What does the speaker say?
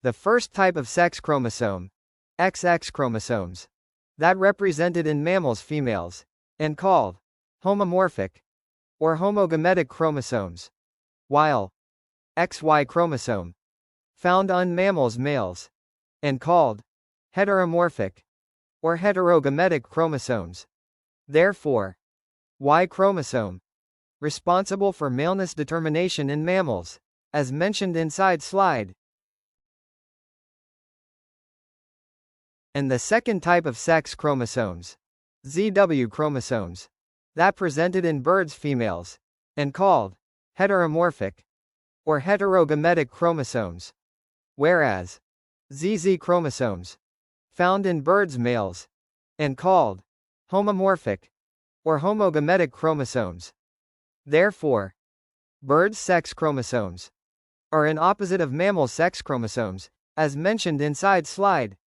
The first type of sex chromosome, XX chromosomes, that represented in mammals females, and called homomorphic or homogametic chromosomes, while XY chromosome, found on mammals males, and called heteromorphic or heterogametic chromosomes. Therefore, Y chromosome, responsible for maleness determination in mammals, as mentioned inside slide. And the second type of sex chromosomes, ZW chromosomes, that presented in birds females, and called heteromorphic or heterogametic chromosomes, whereas ZZ chromosomes, found in birds males, and called homomorphic or homogametic chromosomes. Therefore, birds' sex chromosomes are an opposite of mammal sex chromosomes, as mentioned inside slide.